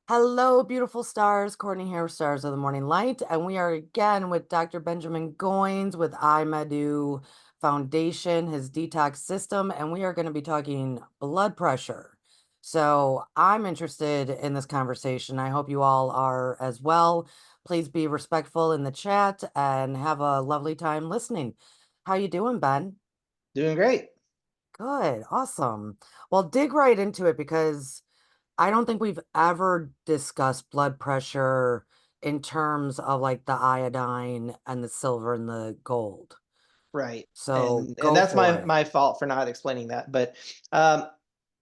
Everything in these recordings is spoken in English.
Hello, beautiful stars. Courtney here, Stars of the Morning Light, and we are again with Dr. Benjamin Goins with iMedu Foundation, his detox system, and we are going to be talking blood pressure. So I'm interested in this conversation. I hope you all are as well. Please be respectful in the chat and have a lovely time listening. How you doing, Ben? Doing great. Good, awesome. Well, dig right into it because I don't think we've ever discussed blood pressure in terms of like the iodine and the silver and the gold. Right. So And go that's for my it. my fault for not explaining that. But um,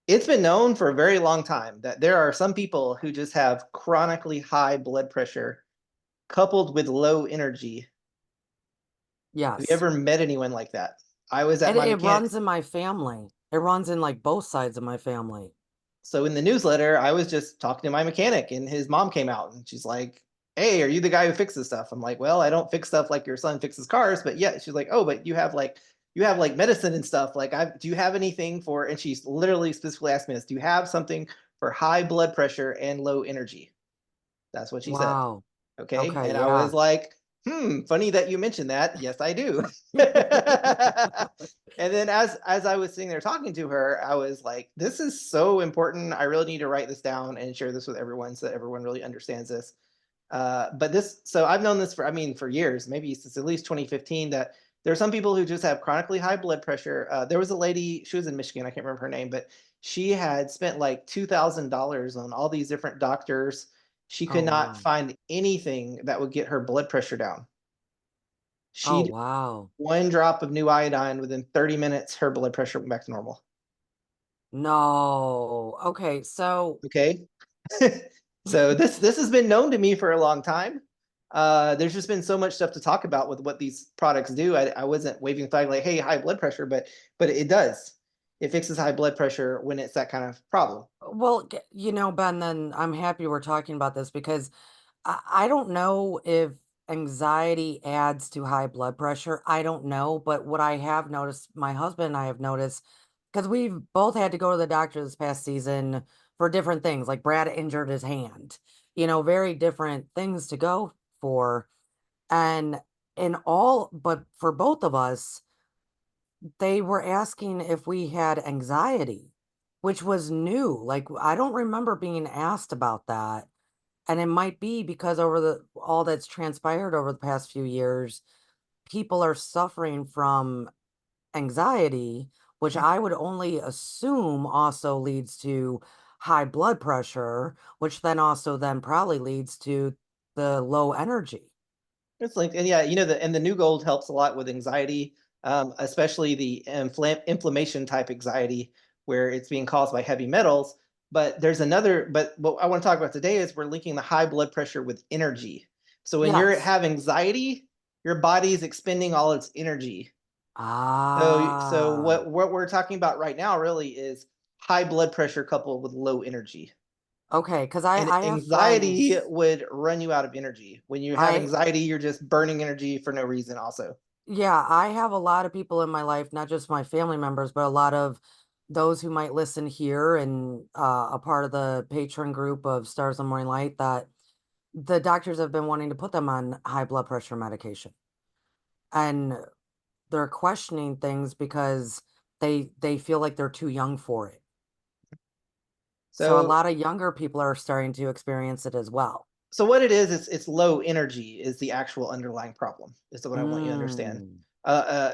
it's been known for a very long time that there are some people who just have chronically high blood pressure coupled with low energy. Have you Yes. ever met anyone like that? I was at And my it runs mechanic's. in my family. It runs in like both sides of my family. So in the newsletter, I was just talking to my mechanic, and his mom came out, and she's like, "Hey, are you the guy who fixes stuff?" I'm like, "Well, I don't fix stuff like your son fixes cars, but yeah." She's like, "Oh, but you have like medicine and stuff. Like, I do you have anything for?" And she's literally specifically asked me this: "Do you have something for high blood pressure and low energy?" That's what she said. Wow. Okay. Okay, And I yeah. was like, funny that you mentioned that. Yes, I do. And then as I was sitting there talking to her, I was like, this is so important. I really need to write this down and share this with everyone so that everyone really understands this. So I've known this for, I mean, for years, maybe since at least 2015, that there are some people who just have chronically high blood pressure. There was a lady, she was in Michigan, I can't remember her name, but she had spent like $2,000 on all these different doctors. She Oh, could not wow. find anything that would get her blood pressure down. Oh, She did wow. one drop of new iodine within 30 minutes, her blood pressure went back to normal. No. Okay, so Okay. So this has been known to me for a long time. There's just been so much stuff to talk about with what these products do. I wasn't waving a flag like, hey, high blood pressure, but it does. It fixes high blood pressure when it's that kind of problem. well, Ben, then I'm happy we're talking about this because I don't know if anxiety adds to high blood pressure. I don't know. But what I have noticed, my husband and I have noticed, because we've both had to go to the doctor this past season for different things. Like Brad injured his hand, very different things to go for. And but for both of us, they were asking if we had anxiety, which was new. Like, I don't remember being asked about that. And it might be because over the all that's transpired over the past few years, people are suffering from anxiety, which I would only assume also leads to high blood pressure, which then probably leads to the low energy. It's linked, and yeah, the new gold helps a lot with anxiety, especially the inflammation type anxiety, where it's being caused by heavy metals. But what I want to talk about today is we're linking the high blood pressure with energy. So when you Yes. have anxiety, your body is expending all its energy. So Ah, what we're talking about right now really is high blood pressure coupled with low energy. okay. Because I, And I have anxiety friends, would run you out of energy. When you have I, anxiety, you're just burning energy for no reason, also. yeah, I have a lot of people in my life, not just my family members, but a lot of those who might listen here and a part of the patron group of Stars of Morning Light that the doctors have been wanting to put them on high blood pressure medication. And they're questioning things because they feel like they're too young for it. So a So lot of younger people are starting to experience it as well. so what it is, it's low energy is the actual underlying problem. Is what I want you to understand. Mm,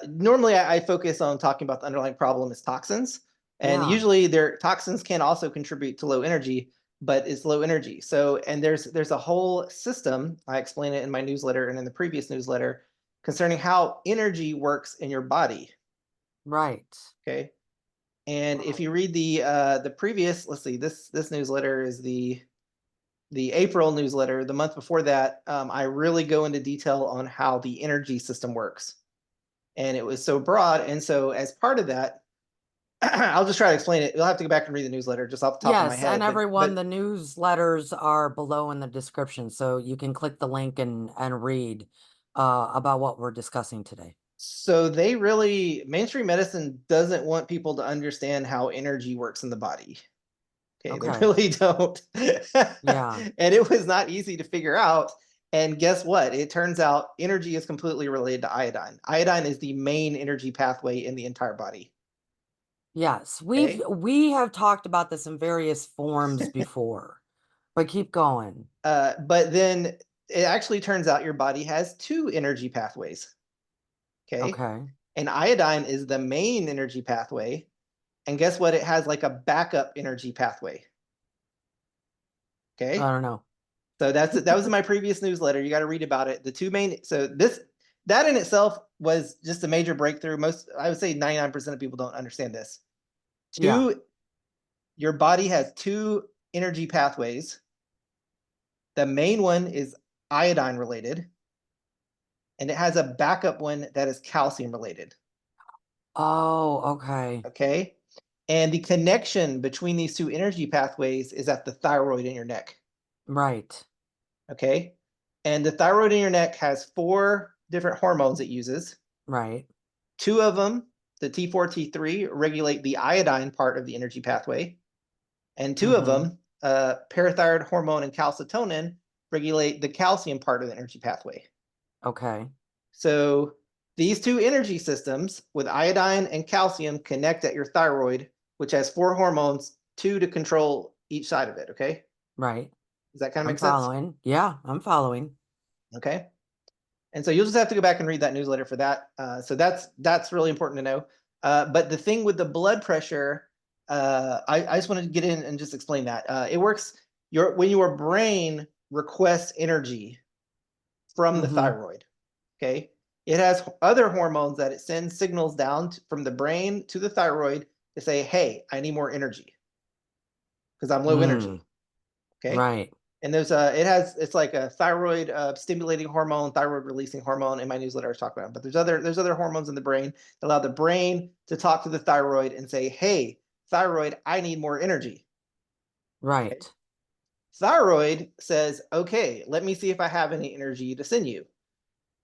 Normally, I focus on talking about the underlying problem is toxins, and yeah. usually their toxins can also contribute to low energy, but it's low energy. So and there's a whole system. I explain it in my newsletter and in the previous newsletter concerning how energy works in your body. Right. Okay, and if you read the previous, let's see, this newsletter is the April newsletter. The month before that, I really go into detail on how the energy system works. And it was so broad. And so, as part of that, I'll just try to explain it. You'll have to go back and read the newsletter just off the top of my Yes, and head. everyone, the newsletters are below in the description, so you can click the link and read about what we're discussing today. So mainstream medicine doesn't want people to understand how energy works in the body. Okay, they Okay. really don't. Yeah. And it was not easy to figure out. And guess what? It turns out energy is completely related to iodine. Iodine is the main energy pathway in the entire body. Yes. Okay. We have talked about this in various forms before, but keep going. But then it actually turns out your body has two energy pathways. Okay. Okay. And iodine is the main energy pathway. And guess what? It has like a backup energy pathway. I Okay. don't know. So that was in my previous newsletter. You got to read about it. The two main so this that in itself was just a major breakthrough. Most I would say 99% of people don't understand this. Yeah. Two Your body has two energy pathways. The main one is iodine related, and it has a backup one that is calcium related. Oh, okay. Okay. And the connection between these two energy pathways is at the thyroid in your neck. Right. Okay. And the thyroid in your neck has four different hormones it uses. Right. Two of them, the T4, T3, regulate the iodine part of the energy pathway. And two of Mm-hmm. them, parathyroid hormone and calcitonin, regulate the calcium part of the energy pathway. Okay. So these two energy systems with iodine and calcium connect at your thyroid, which has four hormones, two to control each side of it. Okay. Right. Does that kind of I'm make sense? following. Yeah, I'm following. Okay. And so you'll just have to go back and read that newsletter for that. So that's really important to know. But the thing with the blood pressure, I just want to get in and just explain that. It works when your brain requests energy from the Mm-hmm. thyroid. Okay, it has other hormones that it sends signals down from the brain to the thyroid to say, "Hey, I need more energy because I'm low Mm. energy." Okay. Right. And it's like a thyroid stimulating hormone, thyroid releasing hormone. In my newsletter I was talking about, but there's other hormones in the brain that allow the brain to talk to the thyroid and say, hey, thyroid, I need more energy. Okay. Right. Thyroid says, okay, let me see if I have any energy to send you.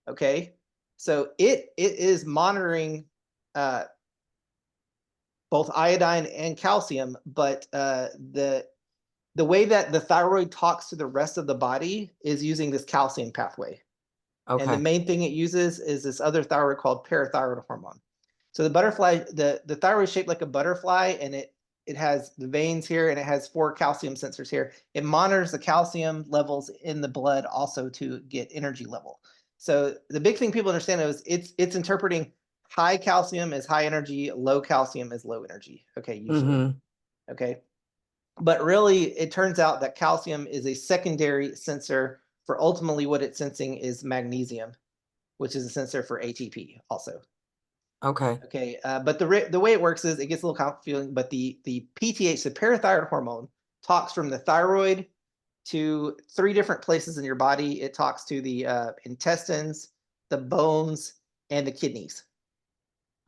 Okay. So it is monitoring uh, both iodine and calcium, but the way that the thyroid talks to the rest of the body is using this calcium pathway. And the Okay. main thing it uses is this other thyroid called parathyroid hormone. So the thyroid is shaped like a butterfly, and it has the veins here, and it has four calcium sensors here. It monitors the calcium levels in the blood also to get energy level. So the big thing people understand is it's interpreting high calcium as high energy, low calcium as low energy. Okay, usually. Mm-hmm. Okay. But really, it turns out that calcium is a secondary sensor for ultimately what it's sensing is magnesium, which is a sensor for ATP also. Okay. Okay, but the way it works is it gets a little confusing. But the PTH, the parathyroid hormone, talks from the thyroid to three different places in your body. It talks to the intestines, the bones, and the kidneys.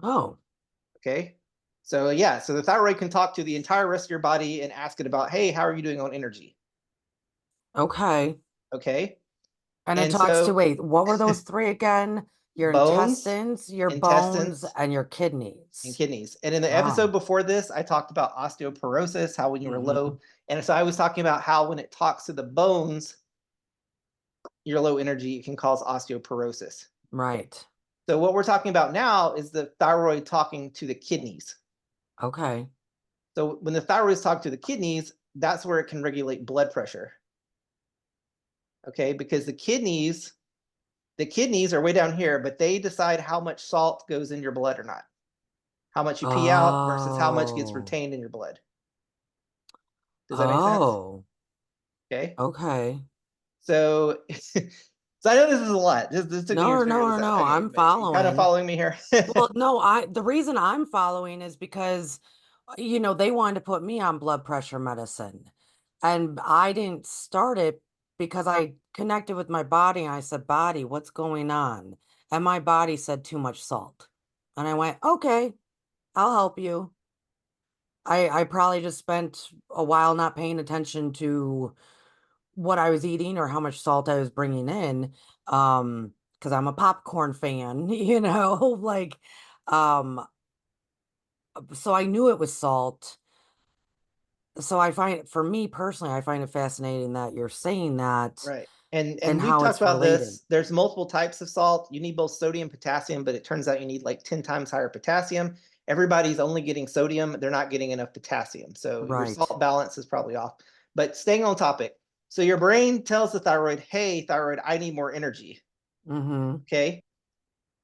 Oh, Okay, so yeah, so the thyroid can talk to the entire rest of your body and ask it about, hey, how are you doing on energy? okay. Okay, And it and talks to, so wait, what were those three again? Your bones, intestines, your bones, intestines, and your and kidneys. kidneys. And in the episode Oh. before this, I talked about osteoporosis, how when you were Mm-hmm. low. And so I was talking about how when it talks to the bones, your low energy, it can cause osteoporosis. Okay. Right. So what we're talking about now is the thyroid talking to the kidneys. Okay. So when the thyroid is talking to the kidneys, that's where it can regulate blood pressure. Okay, because the kidneys are way down here, but they decide how much salt goes in your blood or not. How much you pee out versus how much gets Oh. retained in your blood. Does that make sense? Oh. Okay. Okay. So, so I know this is a lot. This took me years No, to figure no, this no, out. no. Okay, I'm but you kind of following. following me here? Well, no, the reason I'm following is because, they wanted to put me on blood pressure medicine. And I didn't start it because I connected with my body and I said, "Body, what's going on?" And my body said too much salt. And I went, "Okay, I'll help you." I probably just spent a while not paying attention to what I was eating or how much salt I was bringing in. Because I'm a popcorn fan, like, um, so I knew it was salt. so I find, for me personally, I find it fascinating that you're saying that Right. and And we've how talked it's about related. this. There's multiple types of salt. You need both sodium, potassium, but it turns out you need like 10 times higher potassium. Everybody's only getting sodium, they're not getting enough potassium. So your Right. salt balance is probably off. But staying on topic. So your brain tells the thyroid, "Hey, thyroid, I need more energy." Mm-hmm. Okay?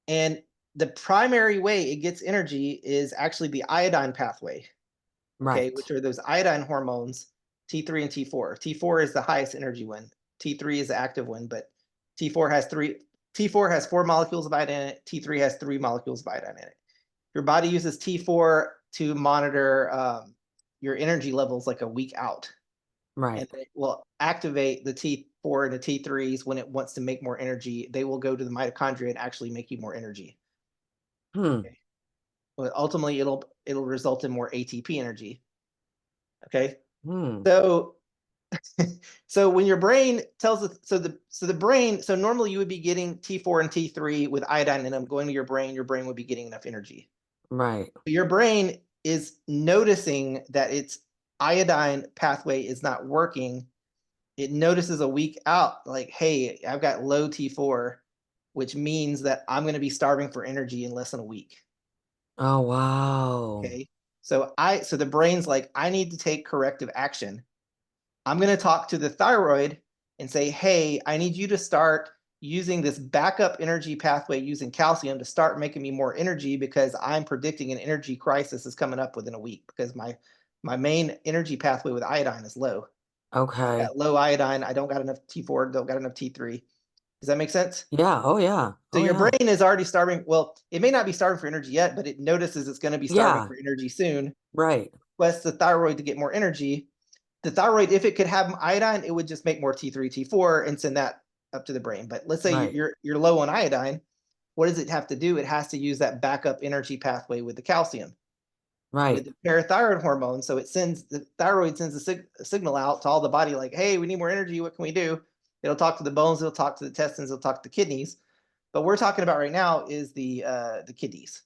And the primary way it gets energy is actually the iodine pathway, okay, Right. which are those iodine hormones, T3 and T4. T4 is the highest energy one. T3 is the active one, but T4 has three. T4 has 4 molecules of iodine in it. T3 has 3 molecules of iodine in it. Your body uses T4 to monitor your energy levels like a week out, and Right. it will activate the T4 and the T3s when it wants to make more energy. They will go to the mitochondria and actually make you more energy. Hmm. Okay. But ultimately, it'll result in more ATP energy. Okay. Hmm. So so when your brain tells us, so the brain, so normally you would be getting T4 and T3 with iodine in them going to your brain would be getting enough energy. Right. Your brain is noticing that its iodine pathway is not working. It notices a week out, like, hey, I've got low T4, which means that I'm going to be starving for energy in less than a week. Oh, wow. Okay. So the brain's like, I need to take corrective action. I'm going to talk to the thyroid and say, hey, I need you to start using this backup energy pathway using calcium to start making me more energy because I'm predicting an energy crisis is coming up within a week because my main energy pathway with iodine is low. I Okay. got low iodine. I don't got enough T4, don't got enough T3. Does that make sense? Yeah. Oh, yeah. So Oh, your yeah. brain is already starving. Well, it may not be starving for energy yet, but it notices it's going to be starving Yeah. for energy soon. Right. Requests the thyroid to get more energy. The thyroid, if it could have iodine, it would just make more T3, T4 and send that up to the brain. But let's say Right. you're low on iodine. What does it have to do? It has to use that backup energy pathway with the calcium, with Right. the parathyroid hormone. So the thyroid sends a signal out to all the body like, hey, we need more energy. What can we do? It'll talk to the bones. It'll talk to the intestines. It'll talk to the kidneys. But we're talking about right now is the kidneys.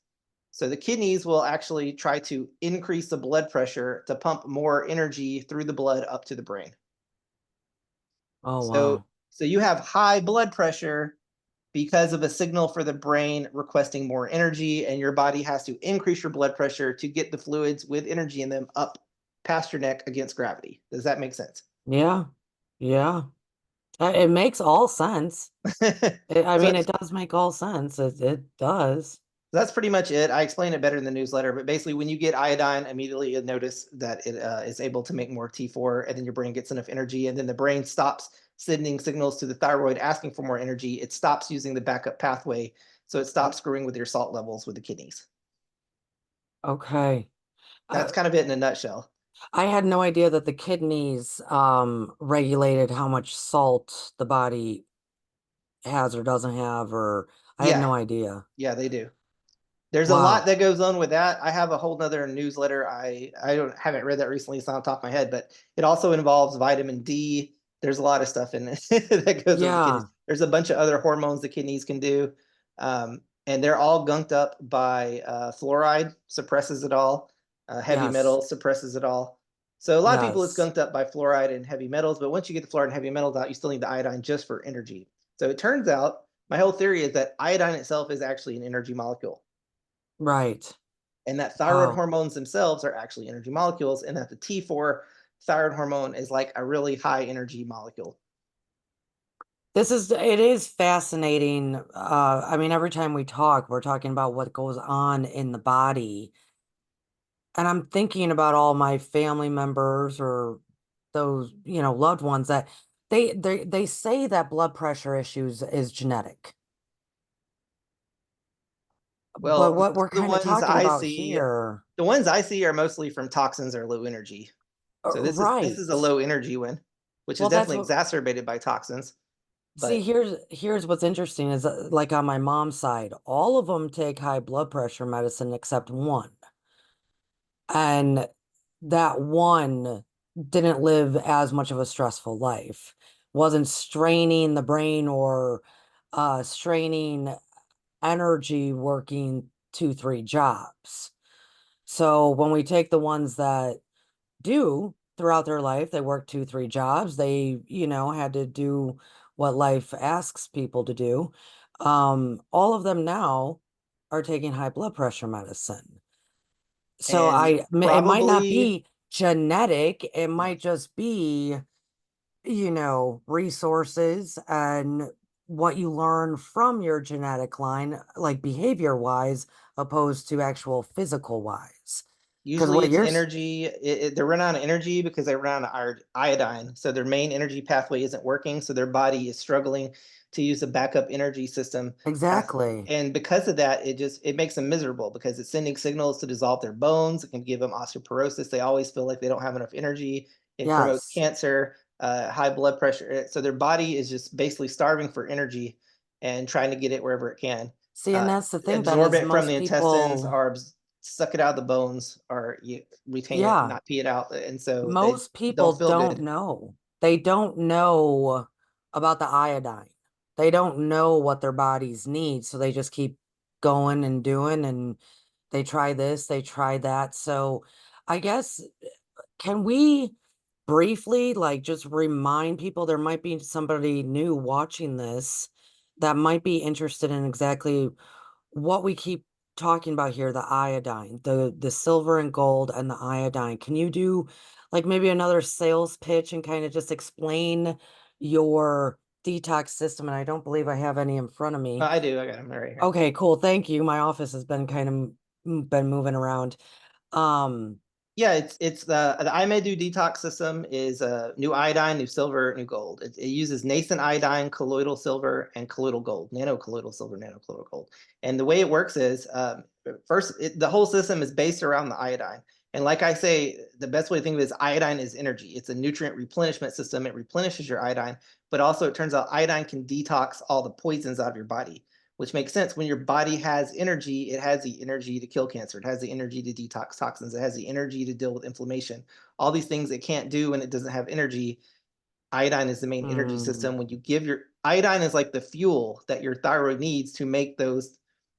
So the kidneys will actually try to increase the blood pressure to pump more energy through the blood up to the brain. Oh, So wow. so you have high blood pressure because of a signal for the brain requesting more energy, and your body has to increase your blood pressure to get the fluids with energy in them up past your neck against gravity. Does that make sense? Yeah. Yeah. It makes all sense. I so mean, it does make all sense. It does. that's pretty much it. I explain it better in the newsletter, but basically, when you get iodine, immediately you notice that it is able to make more T4, and then your brain gets enough energy, and then the brain stops sending signals to the thyroid asking for more energy. It stops using the backup pathway, so it stops screwing with your salt levels with the kidneys. Okay. That's Uh, kind of it in a nutshell. I had no idea that the kidneys regulated how much salt the body has or doesn't have, or I had Yeah, no idea. yeah, they do. There's a lot Wow. that goes on with that. I have a whole nother newsletter. I don't haven't read that recently. It's not on top of my head, but it also involves vitamin D. There's a lot of stuff in it that goes on with the kidneys. Yeah. There's a bunch of other hormones the kidneys can do, and they're all gunked up by fluoride suppresses it all. Heavy Yes. metal suppresses it all. So a lot of people it's Yes. gunked up by fluoride and heavy metals, but once you get the fluoride and heavy metals out, you still need the iodine just for energy. So it turns out my whole theory is that iodine itself is actually an energy molecule Right. and that thyroid Oh, hormones themselves are actually energy molecules, and that the T4 thyroid hormone is like a really high energy molecule. it is fascinating. I mean, every time we talk, we're talking about what goes on in the body. And I'm thinking about all my family members or those, loved ones that they say that blood pressure issues is genetic. But Well, what we're the kind of ones talking I about see, here, the ones I see are mostly from toxins or low energy. So this is a right. low energy one, which is Well, that's definitely what, exacerbated by toxins. see, But here's what's interesting is like on my mom's side, all of them take high blood pressure medicine except one. And that one didn't live as much of a stressful life, wasn't straining the brain or straining energy working two, three jobs. So when we take the ones that do, throughout their life. They worked two, three jobs. They, had to do what life asks people to do. All of them now are taking high blood pressure medicine. So And it might not probably, be genetic. It yeah, might just be, resources and what you learn from your genetic line, like behavior wise, opposed to actual physical wise. Because usually what it's you're, energy. They're running out of energy because they run out of iodine. So their main energy pathway isn't working. So their body is struggling to use a backup energy system. Path, exactly. and because of that, it makes them miserable because it's sending signals to dissolve their bones. It can give them osteoporosis. They always feel like they don't have enough energy. It promotes Yes. cancer, high blood pressure. So their body is just basically starving for energy and trying to get it wherever it can. See, and Uh, that's the thing then Absorb is it from most the intestines people, or suck it out of the bones or you retain it and yeah, not pee it out. And so they most people don't feel don't good. know. They don't know about the iodine. They don't know what their bodies need, so they just keep going and doing, and they try this, they try that. So I guess, can we briefly, like, just remind people there might be somebody new watching this that might be interested in exactly what we keep talking about here, the iodine, the silver and gold and the iodine. Can you do like maybe another sales pitch and kind of just explain your detox system? And I don't believe I have any in front of me. I do. I got them right here. Okay, cool. Thank you. My office has been kind of been moving around. Um, Yeah, it's the iMedu detox system is new iodine, new silver, new gold. It uses nascent iodine, colloidal silver, and colloidal gold, nano colloidal silver, nano colloidal gold. And the way it works is first, the whole system is based around the iodine. And like I say, the best way to think of it is iodine is energy. It's a nutrient replenishment system. It replenishes your iodine, but also it turns out iodine can detox all the poisons out of your body, which makes sense. When your body has energy, it has the energy to kill cancer. It has the energy to detox toxins. It has the energy to deal with inflammation. All these things it can't do when it doesn't have energy. Iodine is the main energy mm, system. When you give your iodine is like the fuel that your thyroid needs to make those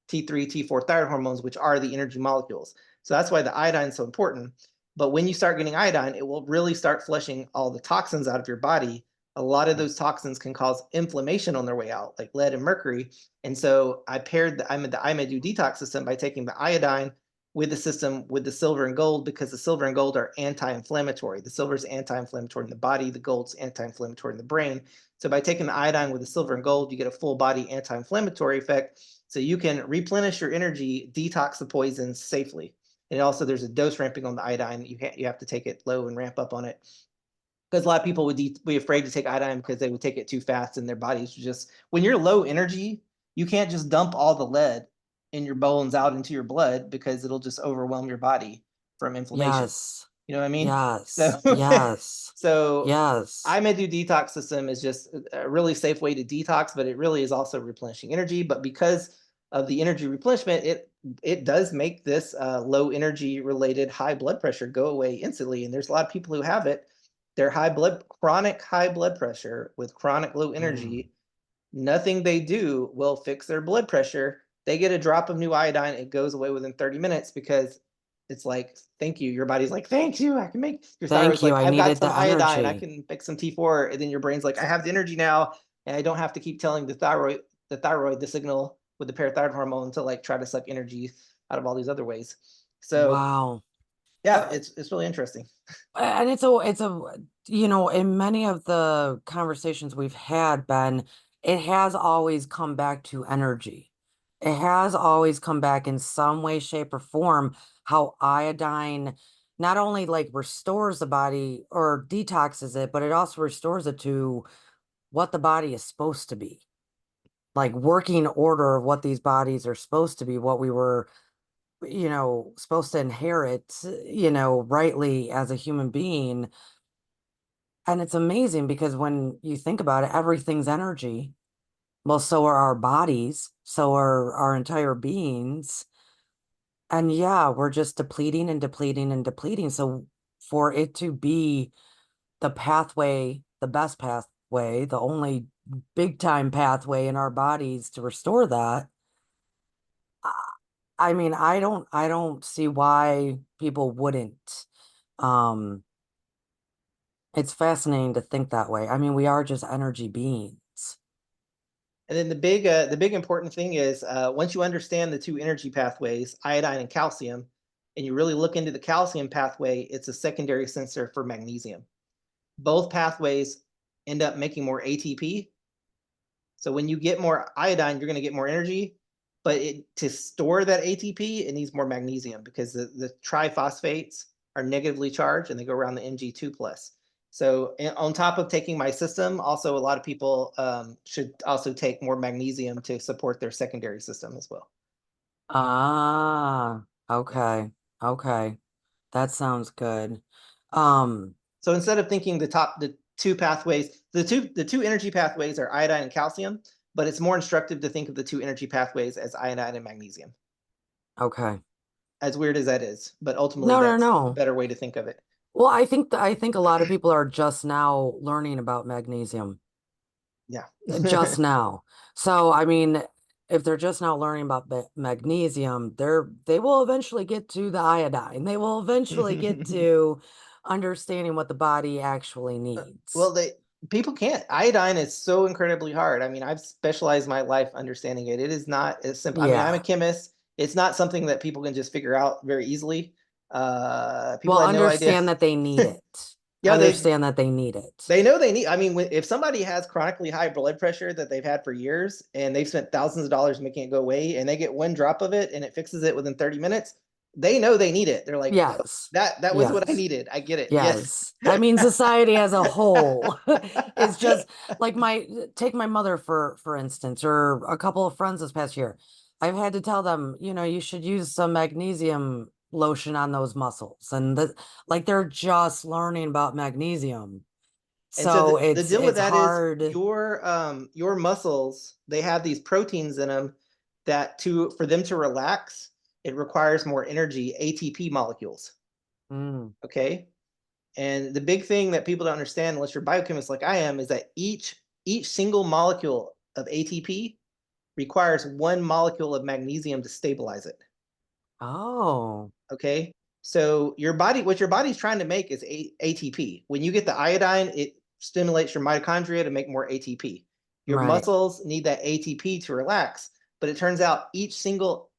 T3, T4 thyroid hormones, which are the energy molecules. So that's why the iodine is so important. But when you start getting iodine, it will really start flushing all the toxins out of your body. A lot of those toxins can cause inflammation on their way out, like lead and mercury. And so I paired the IMEDU detox system by taking the iodine with the system with the silver and gold because the silver and gold are anti-inflammatory. The silver is anti-inflammatory in the body, the gold's anti-inflammatory in the brain. So by taking the iodine with the silver and gold, you get a full body anti-inflammatory effect. So you can replenish your energy, detox the poisons safely. And also there's a dose ramping on the iodine. You have to take it low and ramp up on it because a lot of people would be afraid to take iodine because they would take it too fast and their bodies just when you're low energy, you can't just dump all the lead in your bones out into your blood because it'll just overwhelm your body from inflammation. yes, You know what I mean? So yes, yes, so yes. iMedu detox system is just a really safe way to detox, but it really is also replenishing energy. But because of the energy replenishment, it does make this low energy related high blood pressure go away instantly. And there's a lot of people who have it. Their chronic high blood pressure with chronic low Mm. energy, nothing they do will fix their blood pressure. They get a drop of new iodine, it goes away within 30 minutes because it's like, thank you. Your body's like, thank you. I can make your Thank thyroid's you. like, I I've got needed some the iodine. I energy. can make some T4. And then your brain's like, I have the energy now. And I don't have to keep telling the signal with the parathyroid hormone to like try to suck energy out of all these other ways. So Wow. yeah, Uh, it's really interesting. and it's a, in many of the conversations we've had, Ben, it has always come back to energy. It has always come back in some way, shape, or form, how iodine not only like restores the body or detoxes it, but it also restores it to what the body is supposed to be. Like working order of what these bodies are supposed to be, what we were, supposed to inherit, rightly as a human being. And it's amazing because when you think about it, everything's energy. Well, so are our bodies, so are our entire beings. And yeah, we're just depleting and depleting and depleting. So for it to be the pathway, the best pathway, the only big time pathway in our bodies to restore that, I I mean, I don't see why people wouldn't. Um, It's fascinating to think that way. I mean, we are just energy beings. And then the big important thing is once you understand the two energy pathways, iodine and calcium, and you really look into the calcium pathway, it's a secondary sensor for magnesium. Both pathways end up making more ATP. So when you get more iodine, you're going to get more energy. But to store that ATP, it needs more magnesium because the triphosphates are negatively charged and they go around the Mg2 plus. So on top of taking my system, also a lot of people should also take more magnesium to support their secondary system as well. Ah, Yeah. okay. Okay. That sounds good. Um, So instead of thinking the two pathways, the two energy pathways are iodine and calcium, but it's more instructive to think of the two energy pathways as iodine and magnesium. okay. As weird as that is, but ultimately No, no, that's the no. better way to think of it. Well, I think a lot of people are just now learning about magnesium. Yeah. Just now. So, I mean, if they're just now learning about magnesium, they will eventually get to the iodine. They will eventually get to understanding what the body actually needs. Well, they people can't. Iodine is so incredibly hard. I mean, I've specialized my life understanding it. It is not as simple. I mean, I'm a Yeah. chemist. It's not something that people can just figure out very easily. People Well, had no idea. understand that they need it. Yeah, Understand that they need it. they know they need. I mean, if somebody has chronically high blood pressure that they've had for years and they've spent thousands of dollars making it go away, and they get one drop of it and it fixes it within 30 minutes, they know they need it. They're like, oh, Yes. that was what I Yes. needed. I get it. Yes. Yes. I mean, society as a whole is just like take my mother for instance, or a couple of friends this past year. I've had to tell them, you should use some magnesium lotion on those muscles. And like they're just learning about magnesium. And so So the deal with it's that is hard. your muscles, they have these proteins in them that to for them to relax, it requires more energy, ATP molecules. Mm. Okay. And the big thing that people don't understand, unless you're a biochemist like I am, is that each single molecule of ATP requires one molecule of magnesium to stabilize it. Oh, Okay. So what your body's trying to make is ATP. When you get the iodine, it stimulates your mitochondria to make more ATP. Your right. muscles need that ATP to relax, but it turns out each single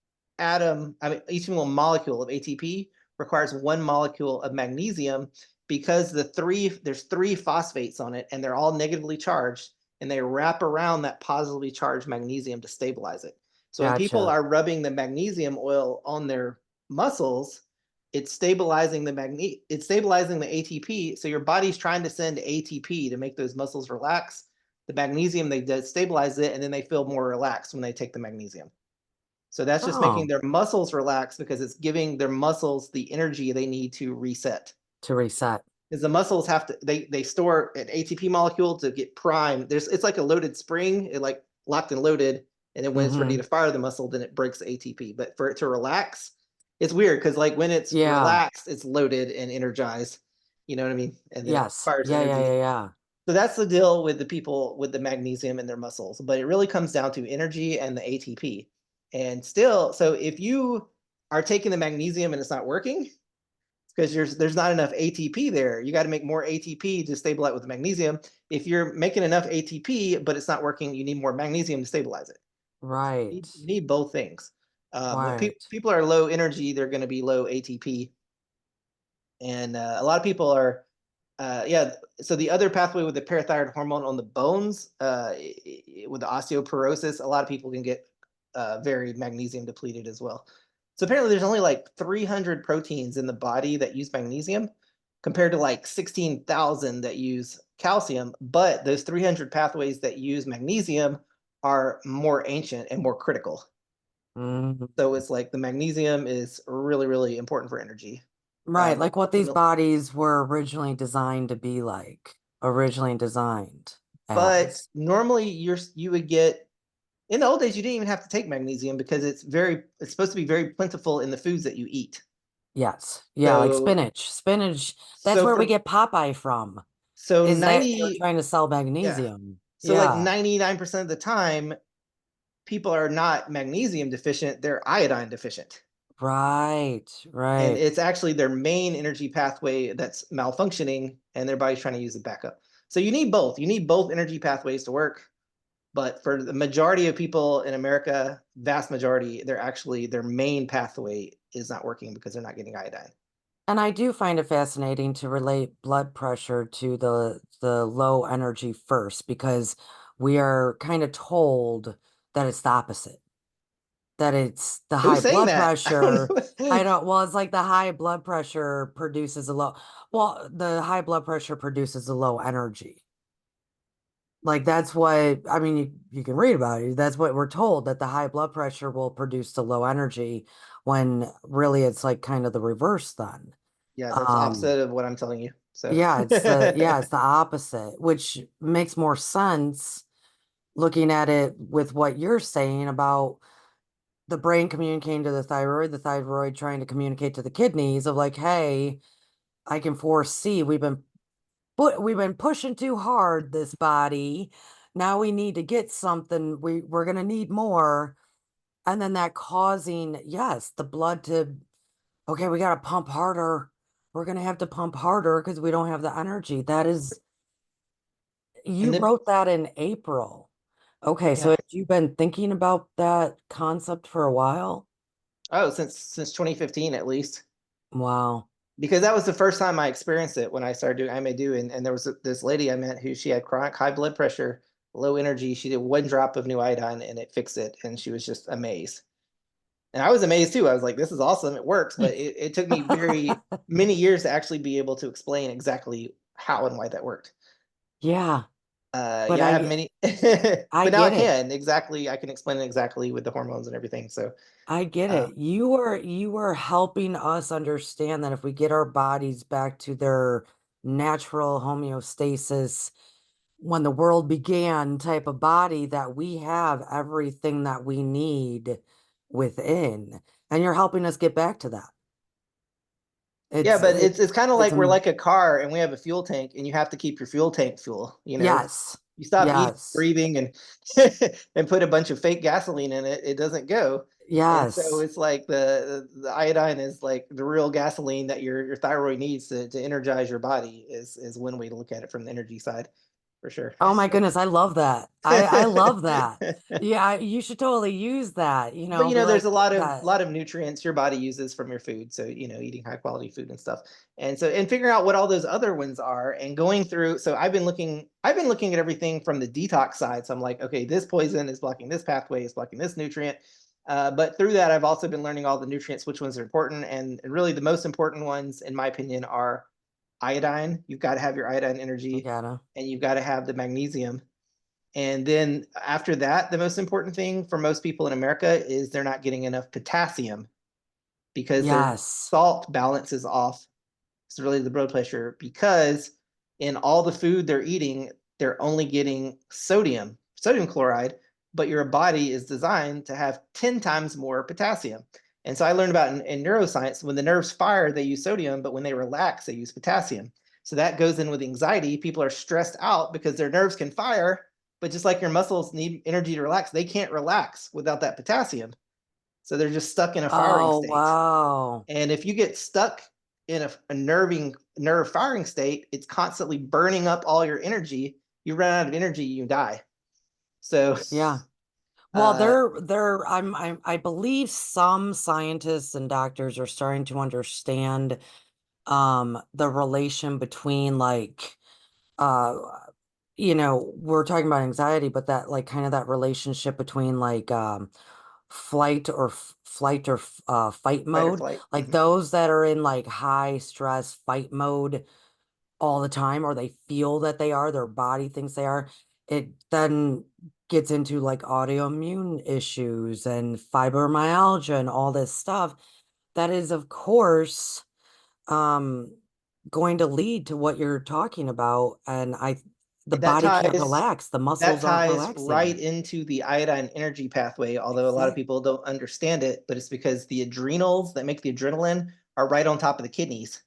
each single molecule of ATP requires one molecule of magnesium because there's three phosphates on it and they're all negatively charged and they wrap around that positively charged magnesium to stabilize it. So when people Gotcha. are rubbing the magnesium oil on their muscles, it's stabilizing the ATP. So your body's trying to send ATP to make those muscles relax. The magnesium they stabilize it, and then they feel more relaxed when they take the magnesium. So that's just making Oh, their muscles relax because it's giving their muscles the energy they need to reset. to reset. Because the muscles have to they store an ATP molecule to get primed. It's like a loaded spring, it like locked and loaded, and then when it's ready Mm-hmm. to fire the muscle, then it breaks the ATP. But for it to relax, it's weird because like when it's Yeah. relaxed, it's loaded and energized. You know what I mean? And then it Yes. fires Yeah, yeah, energy. yeah, yeah. So that's the deal with the people with the magnesium in their muscles. But it really comes down to energy and the ATP. And still, so if you are taking the magnesium and it's not working, because there's not enough ATP there. You got to make more ATP to stabilize with the magnesium. If you're making enough ATP but it's not working, you need more magnesium to stabilize it. Right. You need both things. When Right. people are low energy, they're going to be low ATP, and a lot of people are. Yeah. So the other pathway with the parathyroid hormone on the bones, with the osteoporosis, a lot of people can get very magnesium depleted as well. So apparently, there's only like 300 proteins in the body that use magnesium, compared to like 16,000 that use calcium. But those 300 pathways that use magnesium are more ancient and more critical. Mhm. So it's like the magnesium is really, really important for energy. Right. But Like what these ultimately, bodies were originally designed to be like, originally designed but as. normally you would get in the old days you didn't even have to take magnesium because it's supposed to be very plentiful in the foods that you eat. Yes. Yeah, like So spinach. Spinach, that's so where we for get Popeye from, so is that they were 90 trying to sell yeah. magnesium. So like Yeah. 99% of the time people are not magnesium deficient, they're iodine deficient. Right, And right. it's actually their main energy pathway that's malfunctioning, and their body's trying to use it back up. So you need both. You need both energy pathways to work. But for the majority of people in America, vast majority, they're actually their main pathway is not working because they're not getting iodine. And I do find it fascinating to relate blood pressure to the low energy first because we are kind of told that it's the opposite, that it's the high Who's saying blood that? I don't pressure. know. I don't, well, it's like the high blood pressure produces a low, well, the high blood pressure produces a low energy. Like that's what, I mean, you can read about it. That's what we're told, that the high blood pressure will produce the low energy when really it's like kind of the reverse then. Yeah, that's Um, opposite of what I'm telling you. So yeah, it's the opposite, which makes more sense looking at it with what you're saying about the brain communicating to the thyroid trying to communicate to the kidneys of like, hey, I can foresee we've been pushing too hard this body. Now we need to get something. We're gonna need more. And then that causing, yes, the blood to, okay, we gotta pump harder. We're gonna have to pump harder because we don't have the energy. That is, you and then wrote that in April. Okay, so yeah. have you been thinking about that concept for a while? Oh, since 2015 at least. Wow. Because that was the first time I experienced it when I started doing I may do, and there was this lady I met who she had chronic high blood pressure, low energy. She did one drop of new iodine and it fixed it, and she was just amazed. And I was amazed too. I was like, "This is awesome! It works." But it took me very many years to actually be able to explain exactly how and why that worked. Yeah, but Yeah, I have many, I but now I get it. can exactly. I can explain it exactly with the hormones and everything. So, I get uh, it. You are helping us understand that if we get our bodies back to their natural homeostasis when the world began type of body, that we have everything that we need within. And you're helping us get back to that. yeah, but It it's kind of it's like we're like a car and we have a fuel tank and you have to keep your fuel tank full. yes. You stop eating, Yes. breathing, and and put a bunch of fake gasoline in it, it doesn't go. And so Yes. it's like the iodine is like the real gasoline that your thyroid needs to energize your body is one way to look at it from the energy side for sure. Oh my So goodness, I love that. I love that. Yeah, you should totally use that, but be there's like a lot of that. nutrients your body uses from your food, so eating high quality food and stuff, and so and figuring out what all those other ones are and going through. So I've been looking at everything from the detox side. So I'm like, okay, this poison is blocking this pathway, is blocking this nutrient. But through that I've also been learning all the nutrients, which ones are important, and really the most important ones in my opinion are iodine. You've got to have your iodine You energy, gotta. and you've got to have the magnesium. And then after that, the most important thing for most people in America is they're not getting enough potassium because their Yes. salt balance is off. It's related to blood pressure because in all the food they're eating, they're only getting sodium chloride, but your body is designed to have 10 times more potassium. And so I learned about in neuroscience, when the nerves fire, they use sodium, but when they relax, they use potassium. So that goes in with anxiety. People are stressed out because their nerves can fire, but just like your muscles need energy to relax, they can't relax without that potassium. So they're just stuck in a firing Oh, state. wow. And if you get stuck in a nerve firing state, it's constantly burning up all your energy. You run out of energy, you die. So, Yeah. Well, uh, I believe some scientists and doctors are starting to understand the relation between like uh we're talking about anxiety, but that like kind of that relationship between like flight or fight fight or mode, flight. like Mhm. those that are in like high stress fight mode all the time, or they feel that they are, their body thinks they are, it then gets into like autoimmune issues and fibromyalgia and all this stuff that is of course um going to lead to what you're talking about. And the And that body can't ties relax, the that muscles aren't ties right relaxing. into the iodine energy pathway, although a lot of Exact. people don't understand it, but it's because the adrenals that make the adrenaline are right on top of the kidneys.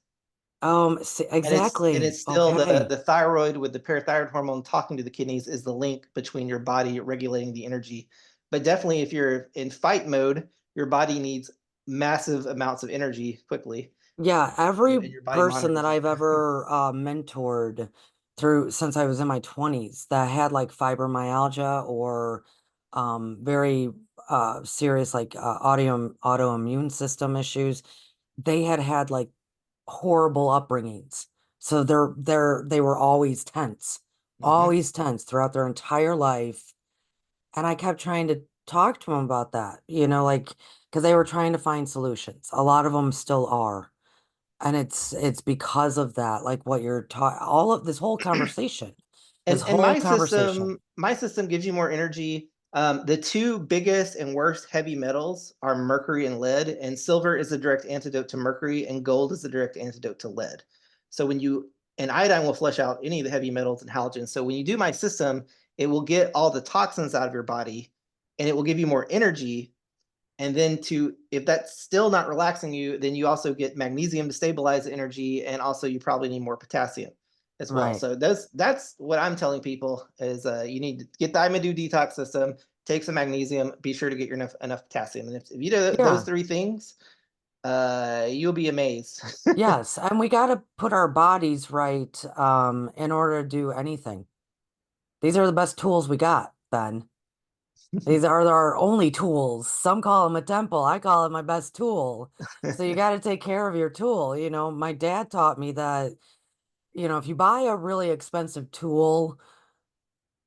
And it's Exactly. still the Okay. the thyroid with the parathyroid hormone talking to the kidneys is the link between your body regulating the energy. But definitely if you're in fight mode, your body needs massive amounts of energy quickly, Yeah, every and your body person that monitors it. I've ever mentored through since I was in my 20s that had like fibromyalgia or very serious like autoimmune system issues, they had had like horrible upbringings. So they were Hmm. always tense throughout their entire life. And I kept trying to talk to them about that, like because they were trying to find solutions. A lot of them still are. And it's because of that, like what you're talking, all of this whole conversation, this And whole conversation. my system gives you more energy. The two biggest and worst heavy metals are mercury and lead, and silver is a direct antidote to mercury, and gold is a direct antidote to lead. So when you and iodine will flush out any of the heavy metals and halogens. So when you do my system, it will get all the toxins out of your body, and it will give you more energy. And then to if that's still not relaxing you, then you also get magnesium to stabilize the energy, and also you probably need more potassium as well. Right. So that's what I'm telling people is you need to get the Imadu detox system, take some magnesium, be sure to get your enough potassium. And if you do those Yeah. three things, you'll be amazed. Yes. And we got to put our bodies right in order to do anything. These are the best tools we got, Ben. These are our only tools. Some call them a temple. I call it my best tool. So you got to take care of your tool. My dad taught me that, if you buy a really expensive tool,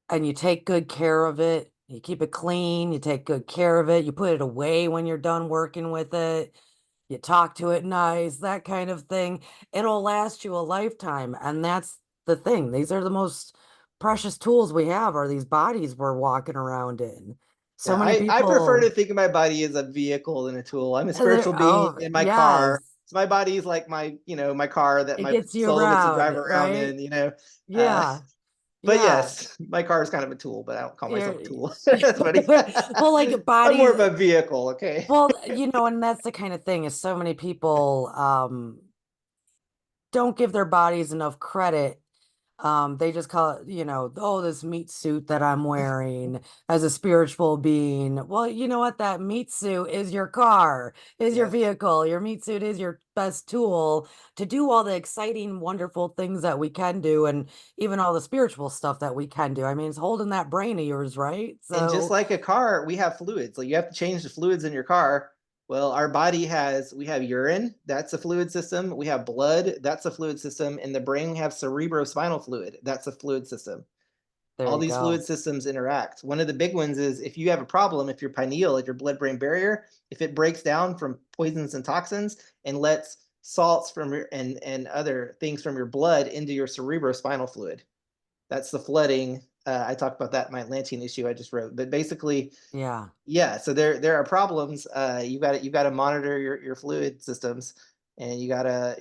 and you take good care of it. You keep it clean, you take good care of it, you put it away when you're done working with it, you talk to it nice, that kind of thing. It'll last you a lifetime. And that's the thing. These are the most precious tools we have are these bodies we're walking around in. So Yeah, many I prefer to people, think of my body as a vehicle than a tool. I'm a spiritual being oh, in my car. yes, So my body is like my, my car that it my gets you soul gets to drive around, around right? in. Uh, Yeah, but yeah. yes, my car is kind of a tool, but I don't call myself a You're- tool. That's funny. well, like I'm more bodies. of a vehicle, okay? Well, and that's the kind of thing is so many people don't give their bodies enough credit. They just call it, oh, this meat suit that I'm wearing as a spiritual being. Well, you know what? That meat suit is your car, is your Yes. vehicle. Your meat suit is your best tool to do all the exciting, wonderful things that we can do, and even all the spiritual stuff that we can do. I mean, it's holding that brain of yours, right? And just So like a car, we have fluids. Like you have to change the fluids in your car. Well, our body we have urine, that's a fluid system. We have blood, that's a fluid system. In the brain, we have cerebrospinal fluid, that's a fluid system. there All you these go. fluid systems interact. One of the big ones is if you have a problem, if your pineal, like your blood-brain barrier, if it breaks down from poisons and toxins and lets salts from your and other things from your blood into your cerebrospinal fluid. That's the flooding. I talked about that in my Atlantean issue I just wrote. But basically, Yeah. yeah. So there are problems. You got to monitor your fluid systems, and you got to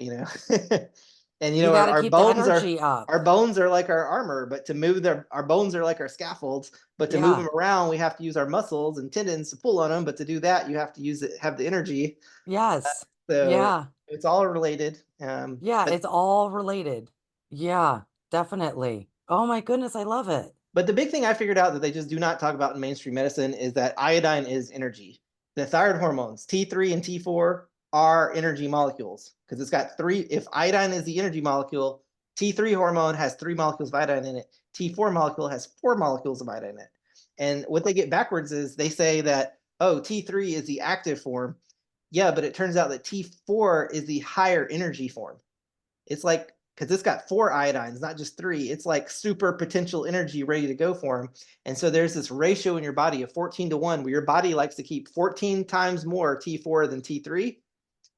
and You got to keep the energy up. our bones are like our armor, but to move our bones are like our scaffolds. But to move Yeah. them around, we have to use our muscles and tendons to pull on them. But to do that, you have to have the energy. Yes. So Yeah. it's all related. Yeah. But It's all related. Yeah, definitely. Oh my goodness, I love it. But the big thing I figured out that they just do not talk about in mainstream medicine is that iodine is energy. The thyroid hormones, T3 and T4, are energy molecules because it's got three. If iodine is the energy molecule, T3 hormone has three molecules of iodine in it. T4 molecule has four molecules of iodine in it. And what they get backwards is they say that, oh, T3 is the active form. Yeah, but it turns out that T4 is the higher energy form. It's like because it's got four iodines, not just three. It's like super potential energy ready to go for them. And so there's this ratio in your body of 14 to 1 where your body likes to keep 14 times more T4 than T3.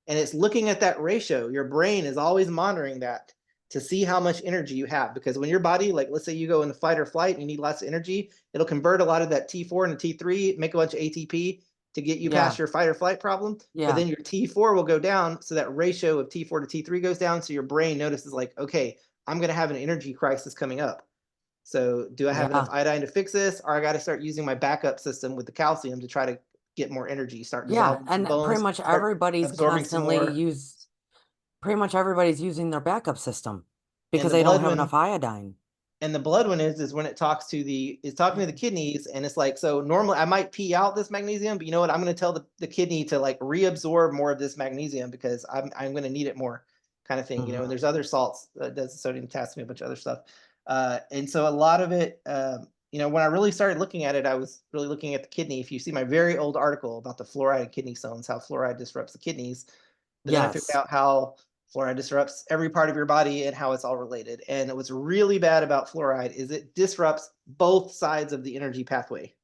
And it's looking at that ratio. Your brain is always monitoring that to see how much energy you have. Because when your body, like let's say you go into fight or flight and you need lots of energy, it'll convert a lot of that T4 into T3, make a bunch of ATP to get you past Yeah. your fight or flight problem. But Yeah. then your T4 will go down. So that ratio of T4 to T3 goes down. So your brain notices, like, okay, I'm going to have an energy crisis coming up. So do I have enough Yeah. iodine to fix this? Or I got to start using my backup system with the calcium to try to get more energy, start Yeah. dissolving some And bones, start absorbing some more. pretty much everybody's using their backup system And because the they don't blood have when enough iodine. And the blood one is when it talks to the it's talking to the kidneys, and it's like, so normally I might pee out this magnesium, but you know what? I'm going to tell the kidney to like reabsorb more of this magnesium because I'm going to need it more, kind of thing. You know, and Mhm. there's other salts, does sodium, potassium, a bunch of other stuff. And so a lot of it, you know, when I really started looking at it, I was really looking at the kidney. If you see my very old article about the fluoride and kidney stones, how fluoride disrupts the kidneys, but then I figured Yes. out how fluoride disrupts every part of your body and how it's all related. And what's really bad about fluoride is it disrupts both sides of the energy pathway.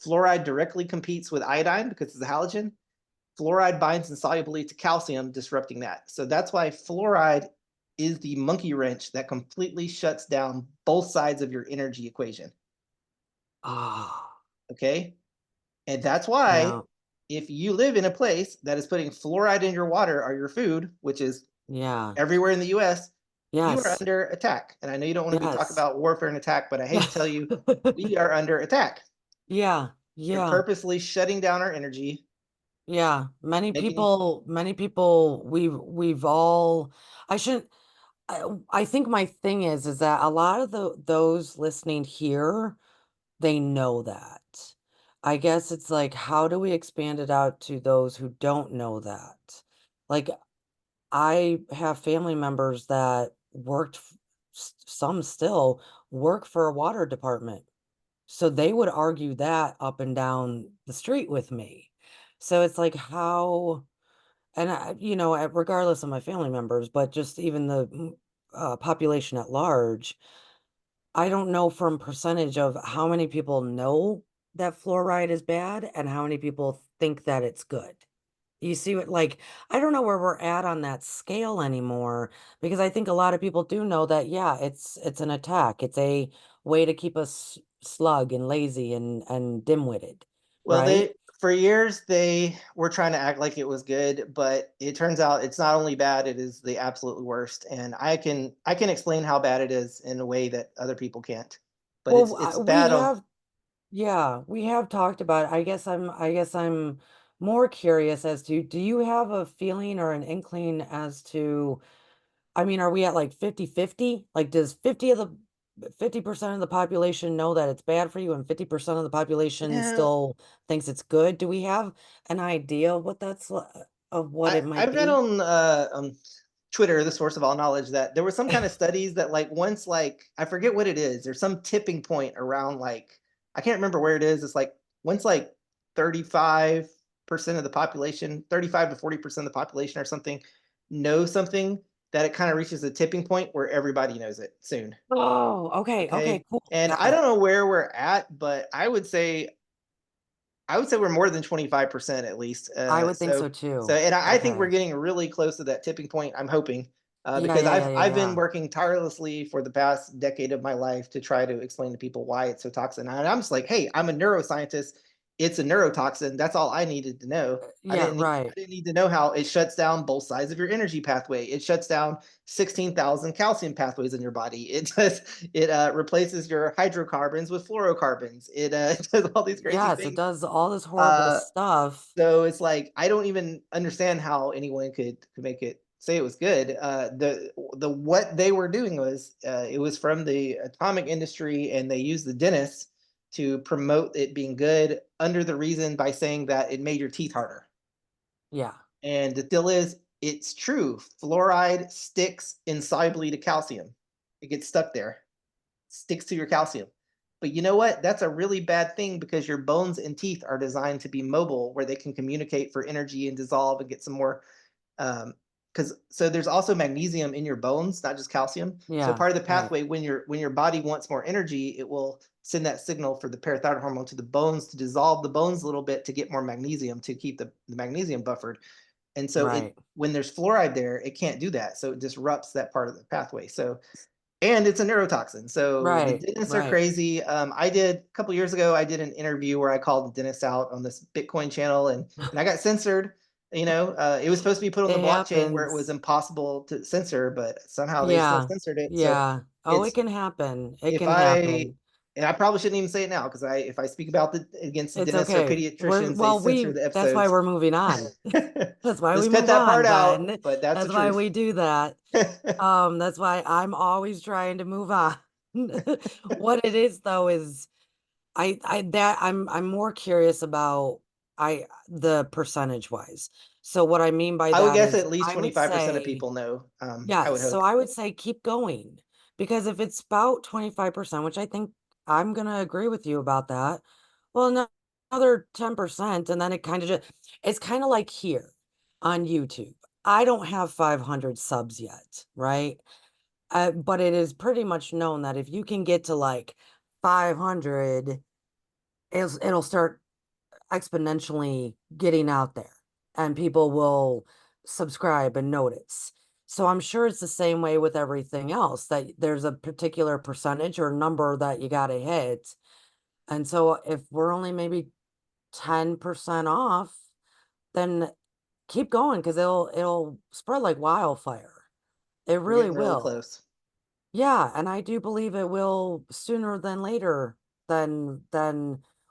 Fluoride directly competes with iodine because it's a halogen. Fluoride binds insolubly to calcium, disrupting that. So that's why fluoride is the monkey wrench that completely shuts down both sides of your energy equation. Oh, Okay. And that's why yeah. if you live in a place that is putting fluoride in your water or your food, which is Yeah. everywhere in the US, you are Yes. under attack. And I know you don't want to be talking Yes. about warfare and attack, but I hate to tell you, we are under attack. Yeah. They're Yeah. purposely shutting down our energy, Yeah. making Many people, we've all, I shouldn't, I think my thing is that a lot of those listening here, they know that. I guess it's like, how do we expand it out to those who don't know that? Like, I have family members that some still work for a water department. So they would argue that up and down the street with me. So it's like, how, and regardless of my family members, but just even the population at large, I don't know from percentage of how many people know that fluoride is bad and how many people think that it's good. You see what, like, I don't know where we're at on that scale anymore because I think a lot of people do know that, yeah, it's an attack. It's a way to keep us slug and lazy and dim-witted, well, right? they for years they were trying to act like it was good, but it turns out it's not only bad, it is the absolute worst. And I can explain how bad it is in a way that other people can't. But Well, it's we bad on have, yeah, we have talked about it. I guess I'm more curious as to, do you have a feeling or an inkling as to, I mean, are we at like 50-50? Like, does 50% of the population know that it's bad for you and 50% of the population yeah, still thinks it's good? Do we have an idea of what of what it I might read be? on Twitter, the source of all knowledge, that there was some kind of studies that like once like I forget what it is. There's some tipping point around like I can't remember where it is. It's like once like 35% of the population, 35 to 40% of the population or something knows something, that it kind of reaches a tipping point where everybody knows it soon. Oh, okay, okay, Okay. cool. And Got I it. don't know where we're at, but I would say we're more than 25% at least. I would think so too. And I think we're Okay. getting really close to that tipping point. I'm hoping, Yeah, because yeah, yeah, yeah, I've been yeah. working tirelessly for the past decade of my life to try to explain to people why it's so toxic. And I'm just like, hey, I'm a neuroscientist. It's a neurotoxin. That's all I needed to know. Yeah, I right. didn't need to know how it shuts down both sides of your energy pathway. It shuts down 16,000 calcium pathways in your body. It replaces your hydrocarbons with fluorocarbons. It it does all these crazy Yes, it things. does all this horrible uh, stuff. so it's like I don't even understand how anyone could make it say it was good. The what they were doing was it was from the atomic industry, and they used the dentists to promote it being good under the reason by saying that it made your teeth harder. Yeah. And the deal is, it's true. Fluoride sticks insolubly to calcium. It gets stuck there, sticks to your calcium. But you know what? That's a really bad thing because your bones and teeth are designed to be mobile, where they can communicate for energy and dissolve and get some more. Um, because so there's also magnesium in your bones, not just calcium. So Yeah, part of the right. pathway, when your body wants more energy, it will send that signal for the parathyroid hormone to the bones to dissolve the bones a little bit to get more magnesium to keep the magnesium buffered. And so it Right. when there's fluoride there, it can't do that. So it disrupts that part of the pathway. So and it's a neurotoxin. So the Right. dentists are Right. crazy. I did a couple years ago. I did an interview where I called the dentist out on this Bitcoin channel, and I got censored. You know, it was supposed to be put on the It blockchain where it was happens. impossible to censor, but somehow they still Yeah. censored it. So Yeah. Oh, it it's can happen. It if can I happen. and I probably shouldn't even say it now because I if I speak about the against It's dentists or okay. pediatricians, they censor the That's why episodes. we're moving on. That's why we Just cut move that on, part out, Ben. but that's the That's why truth. we do that. That's why I'm always trying to move on. What it is though is I'm more curious about the percentage wise. So what I mean by I would that guess is at least I would 25% of say, people know, I yes, would so hope. I would say keep going, because if it's about 25%, which I think I'm gonna agree with you about that, well, another 10%, and then it kind of just, it's kind of like here on YouTube. I don't have 500 subs yet, right? But it is pretty much known that if you can get to like 500, it'll start exponentially getting out there and people will subscribe and notice. So I'm sure it's the same way with everything else, that there's a particular percentage or number that you got to hit. And so if we're only maybe 10% off, then keep going, because it'll spread like wildfire. It We're really getting really will. close. Yeah, and I do believe it will sooner than later than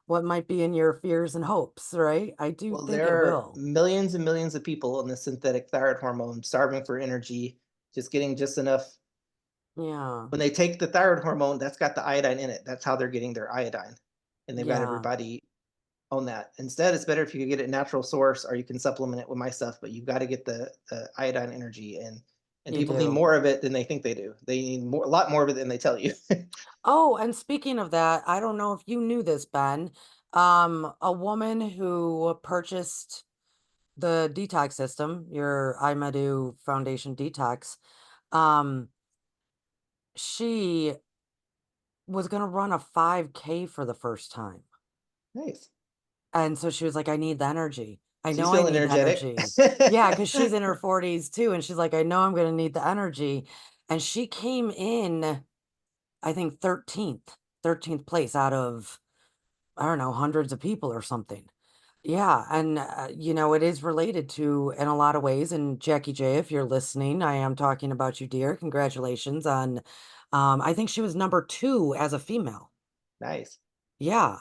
what might be in your fears and hopes, right? I do Well, think there it are will. millions and millions of people on the synthetic thyroid hormone starving for energy, just getting just enough. Yeah. When they take the thyroid hormone, that's got the iodine in it. That's how they're getting their iodine. And they've got Yeah, everybody on that. Instead, it's better if you could get it natural source or you can supplement it with my stuff, but you've got to get the iodine energy and you people need do. more of it than they think they do. They need more, a lot more of it than they tell you. Oh, and speaking of that, I don't know if you knew this, Ben. A woman who purchased the detox system, your iMedu Foundation detox, um, she was gonna run a 5K for the first time. Nice. And so she was like, "I need the energy. I She's know I feeling need the energetic. energy." Yeah, because she's in her 40s too, and she's like, "I know I'm gonna need the energy." And she came in, I think 13th place out of, I don't know, hundreds of people or something. Yeah, and, it is related to in a lot of ways, and Jackie J, if you're listening, I am talking about you, dear. Congratulations on, I think she was number 2 as a female. Nice. Yeah.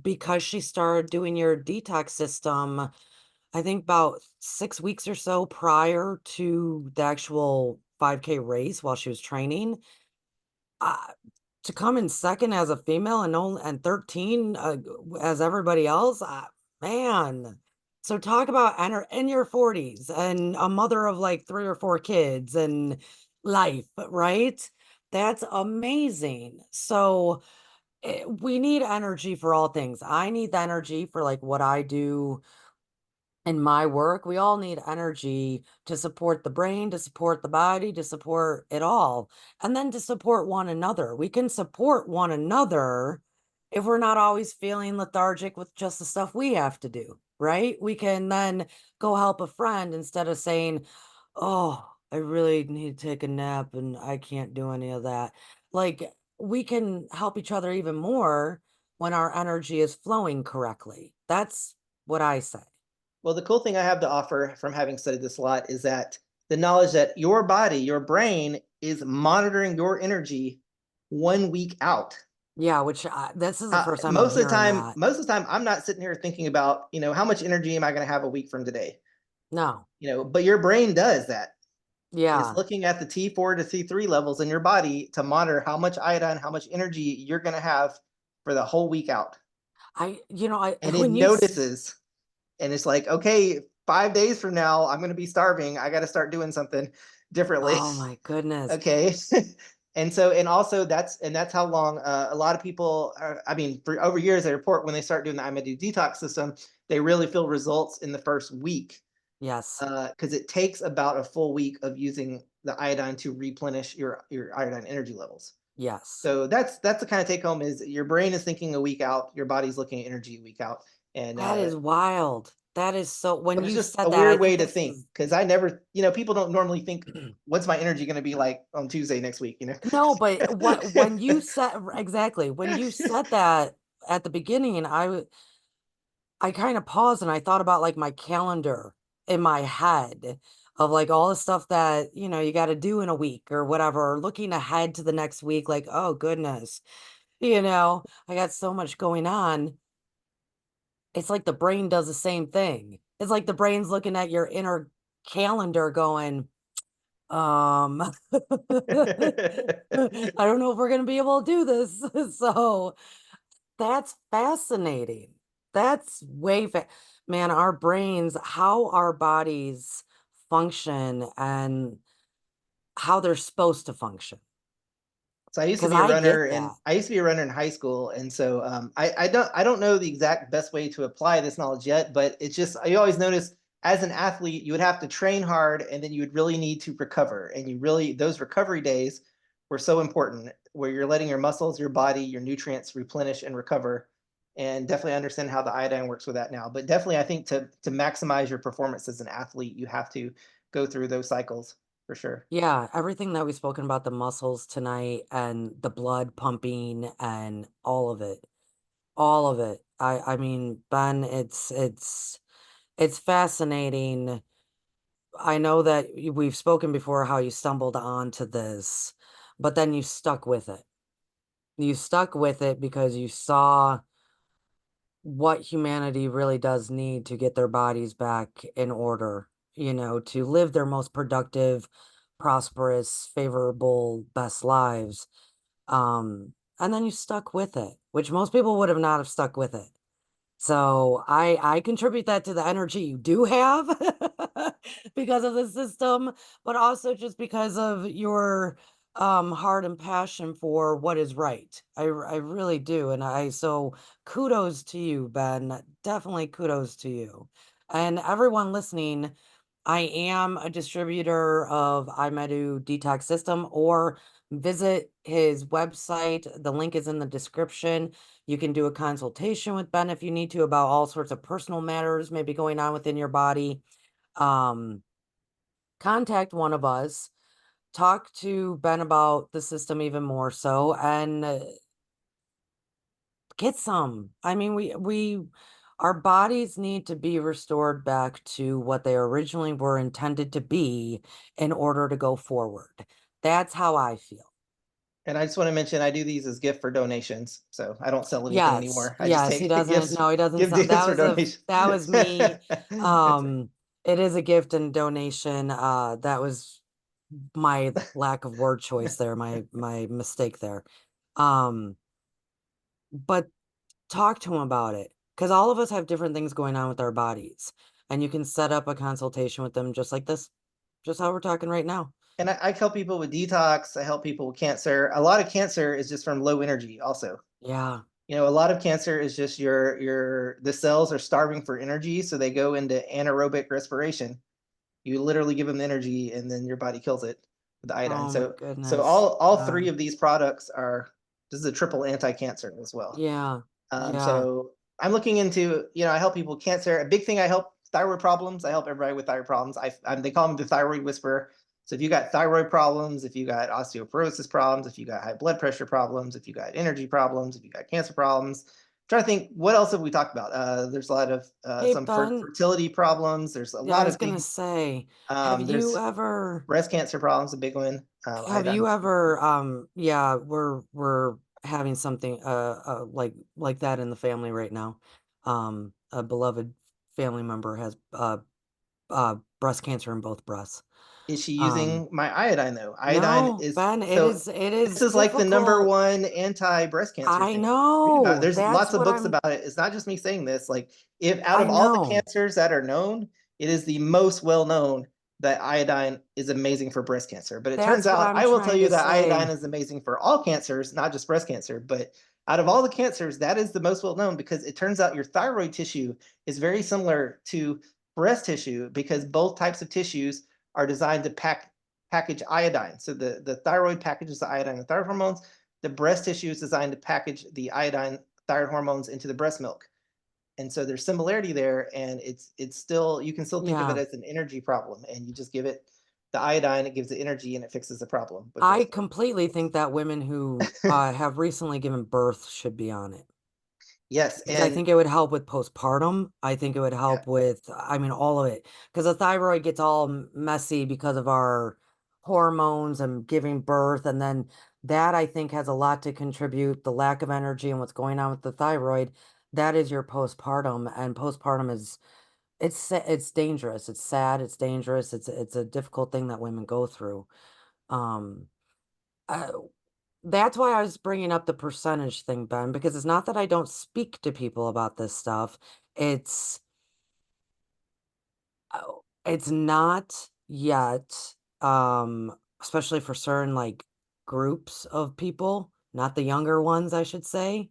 Because she started doing your detox system, I think about 6 weeks or so prior to the actual 5K race while she was training. Uh, to come in second as a female and only and 13 as everybody else, man. So talk about enter in your 40s and a mother of like 3 or 4 kids and life, right? That's amazing. So we need energy for all things. I need the energy for like what I do in my work. We all need energy to support the brain, to support the body, to support it all, and then to support one another. We can support one another if we're not always feeling lethargic with just the stuff we have to do, right? We can then go help a friend instead of saying, "Oh, I really need to take a nap and I can't do any of that." Like, we can help each other even more when our energy is flowing correctly. That's what I say. Well, the cool thing I have to offer from having studied this a lot is that the knowledge that your body, your brain is monitoring your energy 1 week out. Yeah, which, this is the first time I'm Most of the hearing time, that. I'm not sitting here thinking about, how much energy am I going to have a week from today? No. But your brain does that. It's Yeah. looking at the T4 to T3 levels in your body to monitor how much iodine, how much energy you're going to have for the whole week out. I And it when you s notices, and it's like, okay, 5 days from now, I'm going to be starving. I got to start doing something differently. oh my goodness. Okay. And also that's how long a lot of people are, I mean, for over years they report when they start doing the iMedu detox system, they really feel results in the first week, Yes. because it takes about a full week of using the iodine to replenish your iodine energy levels. Yes. So that's the kind of take home is your brain is thinking a week out, your body's looking at energy a week out, and That is wild. That is so when but it's you just said a that, I weird think way to this think is because I never, people don't normally think, what's my energy going to be like on Tuesday next week, no, but what when you said exactly, when you said that at the beginning, I kind of paused and I thought about like my calendar in my head of like all the stuff that, you got to do in a week or whatever, or looking ahead to the next week, like, oh goodness, I got so much going on. It's like the brain does the same thing. It's like the brain's looking at your inner calendar going, I don't know if we're going to be able to do this. So that's fascinating. That's man, our brains, how our bodies function and how they're supposed to function. So I used to Because be a I runner, get and that. I used to be a runner in high school, and so I don't know the exact best way to apply this knowledge yet, but it's just I always notice as an athlete you would have to train hard, and then you would really need to recover, and you really those recovery days were so important, where you're letting your muscles, your body, your nutrients replenish and recover, and definitely understand how the iodine works with that now. But definitely, I think to maximize your performance as an athlete, you have to go through those cycles for sure. Yeah, everything that we've spoken about, the muscles tonight and the blood pumping and all of it. All of it. I mean, Ben, it's fascinating. I know that we've spoken before how you stumbled onto this, but then you stuck with it. You stuck with it because you saw what humanity really does need to get their bodies back in order, to live their most productive, prosperous, favorable, best lives. And then you stuck with it, which most people would have not have stuck with it. So I contribute that to the energy you do have because of the system, but also just because of your heart and passion for what is right. I really do. And I so kudos to you, Ben. Definitely kudos to you. And everyone listening, I am a distributor of iMedu Detox System, or visit his website. The link is in the description. You can do a consultation with Ben if you need to about all sorts of personal matters maybe going on within your body. Um, Contact one of us, talk to Ben about the system even more so, and get some. I mean, our bodies need to be restored back to what they originally were intended to be in order to go forward. That's how I feel. And I just want to mention I do these as gift for donations. So I don't sell anything Yes, anymore. I just yes, he take doesn't. gifts, No, he doesn't give sound. gifts for donations. That was me. Um, it is a gift and donation. That was my lack of word choice there, my mistake there. Um, but talk to him about it because all of us have different things going on with our bodies, and you can set up a consultation with them just like this, just how we're talking right now. And I help people with detox. I help people with cancer. A lot of cancer is just from low energy also. Yeah. A lot of cancer is just your the cells are starving for energy, so they go into anaerobic respiration. You literally give them the energy, and then your body kills it with the iodine. Oh my So goodness. all three God. of these products are this is a triple anti-cancer as well. Yeah. Yeah. So I'm looking into, I help people with cancer. A big thing I help thyroid problems. I help everybody with thyroid problems. They call me the thyroid whisperer. So if you got thyroid problems, if you got osteoporosis problems, if you got high blood pressure problems, if you got energy problems, if you got cancer problems, trying to think what else have we talked about. There's a lot of Hey, some Ben. fertility problems. There's a Yeah, I lot was of gonna big. say, have you There's ever breast cancer problems, a big one. have you Iodine's ever yeah, we're having something like that in the family right now. A beloved family member has breast cancer in both breasts. Is she Um using my iodine though? Iodine no, is Ben, so it this is is like the number difficult. one anti-breast cancer I thing. Read about it. know. There's That's lots of what books I'm about it. It's not just me saying this. Like if out I of all the know. cancers that are known, it is the most well known that iodine is amazing for breast cancer. But it turns That's what out I'm I will tell trying you to that iodine say. is amazing for all cancers, not just breast cancer. But out of all the cancers, that is the most well known because it turns out your thyroid tissue is very similar to breast tissue because both types of tissues are designed to package iodine. So the thyroid packages the iodine and thyroid hormones. The breast tissue is designed to package the iodine thyroid hormones into the breast milk. And so there's similarity there, and it's still you can still think of it Yeah. as an energy problem, and you just give it the iodine, it gives it energy, and it fixes the problem with I breast completely think that women who cancer. have recently given birth should be on it. Yes, Because I and think it would help with postpartum. I think it would yeah, help with, I mean, all of it. Because the thyroid gets all messy because of our hormones and giving birth. And then that I think has a lot to contribute, the lack of energy and what's going on with the thyroid. That is your postpartum. And postpartum is it's dangerous. It's sad, it's dangerous. It's a difficult thing that women go through. Um, uh, that's why I was bringing up the percentage thing, Ben, because it's not that I don't speak to people about this stuff. It's it's not yet, especially for certain like groups of people, not the younger ones, I should say.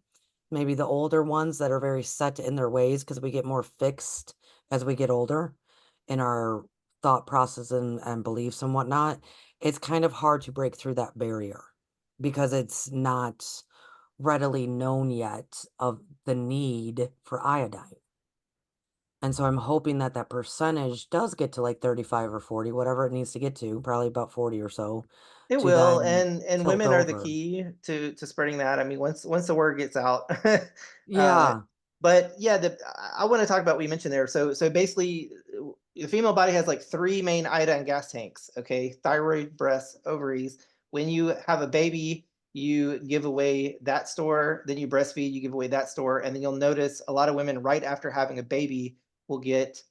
Maybe the older ones that are very set in their ways because we get more fixed as we get older in our thought process and beliefs and whatnot. It's kind of hard to break through that barrier because it's not readily known yet of the need for iodine. And so I'm hoping that that percentage does get to like 35 or 40, whatever it needs to get to, probably about 40 or so, It to will, then and tilt women are the over. key to spreading that. I mean, once the word gets out, uh, Yeah, but yeah, I want to talk about what you mentioned there. So basically, the female body has like three main iodine gas tanks. Okay, thyroid, breast, ovaries. When you have a baby, you give away that store. Then you breastfeed, you give away that store, and then you'll notice a lot of women right after having a baby will get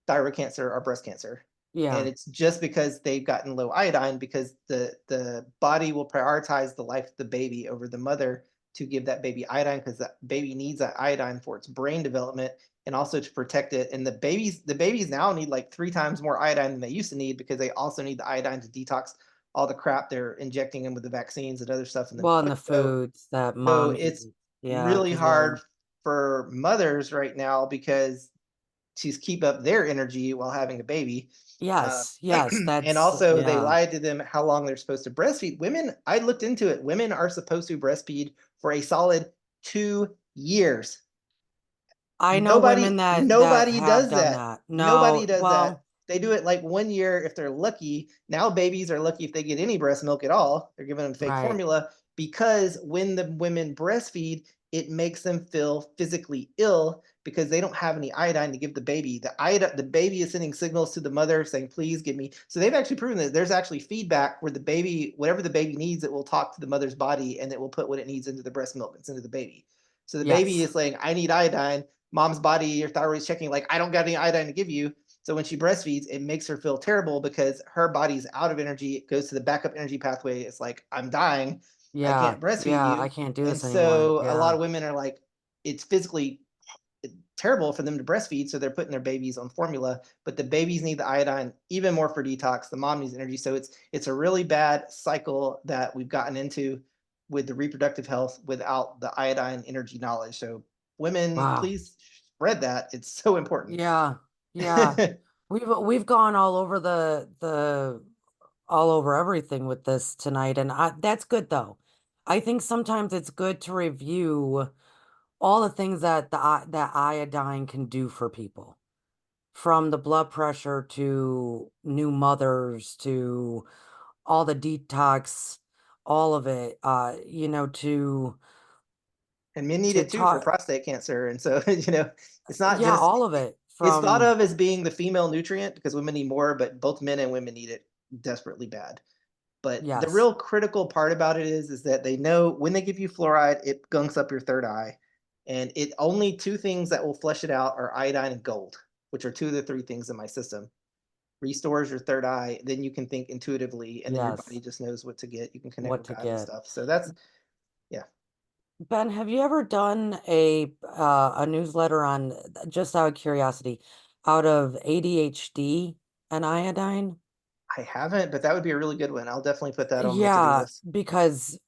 thyroid cancer or breast cancer. And yeah, it's just because they've gotten low iodine because the body will prioritize the life of the baby over the mother to give that baby iodine because that baby needs that iodine for its brain development and also to protect it. And the babies now need like 3 times more iodine than they used to need because they also need the iodine to detox all the crap they're injecting them with the vaccines and other stuff in their well, and body. the So foods that so moms it's eat. Yeah, really because they're, hard for mothers right now because to keep up their energy while having a baby. Uh, yes, yes, and that's, also, they yeah. lied to them how long they're supposed to breastfeed. Women, I looked into it. Women are supposed to breastfeed for a solid 2 years. I know Nobody women that nobody have does done that. that. Nobody No, does that. well, They do it like 1 year if they're lucky. Now babies are lucky if they get any breast milk at all. They're giving them fake right. formula because when the women breastfeed, it makes them feel physically ill because they don't have any iodine to give the baby. The baby is sending signals to the mother saying, "Please give me." So they've actually proven that there's actually feedback where the baby, whatever the baby needs, it will talk to the mother's body and it will put what it needs into the breast milk. It's into the baby. So the baby Yes, is saying, "I need iodine." Mom's body, your thyroid is checking like, I don't got any iodine to give you. So when she breastfeeds, it makes her feel terrible because her body's out of energy. It goes to the backup energy pathway. It's like, I'm dying. I yeah, can't breastfeed yeah, I you. can't do And this anymore. so a lot Yeah, of women are like, it's physically terrible for them to breastfeed. So they're putting their babies on formula, but the babies need the iodine even more for detox. The mom needs energy. So it's a really bad cycle that we've gotten into with the reproductive health without the iodine energy knowledge. So women, wow. please spread that. It's so important. Yeah, yeah. We've gone all over the all over everything with this tonight, and that's good though. I think sometimes it's good to review all the things that that iodine can do for people, from the blood pressure to new mothers to all the detox, all of it. And men need To it too for talk, prostate cancer. And so, it's not yeah, just, all of it it's thought from of as being the female nutrient because women need more, but both men and women need it desperately bad. But the yes, real critical part about it is that they know when they give you fluoride, it gunks up your third eye. And it only two things that will flush it out are iodine and gold, which are two of the three things in my system. Restores your third eye, then you can think intuitively, and then your body yes, just knows what to get. You can connect what with to God and get. stuff. So that's yeah. Ben, have you ever done a newsletter on, just out of curiosity, out of ADHD and iodine? I haven't, but that would be a really good one. I'll definitely put that on my to-do Yeah, list. because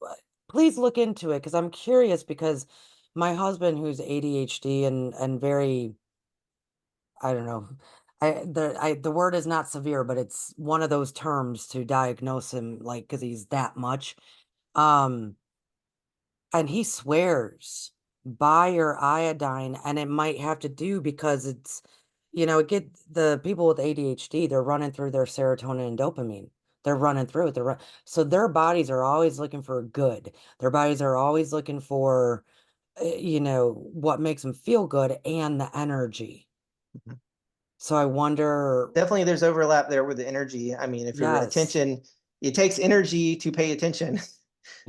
please look into it because I'm curious because my husband who's ADHD and very, I don't know, the word is not severe, but it's one of those terms to diagnose him like because he's that much. Um And he swears by your iodine, and it might have to do because it's, it get the people with ADHD, they're running through their serotonin and dopamine. They're running through it. So their bodies are always looking for good. Their bodies are always looking for, what makes them feel good and the energy. Mhm. So I wonder, Definitely, there's overlap there with the energy. I mean, if your yes, attention, it takes energy to pay attention.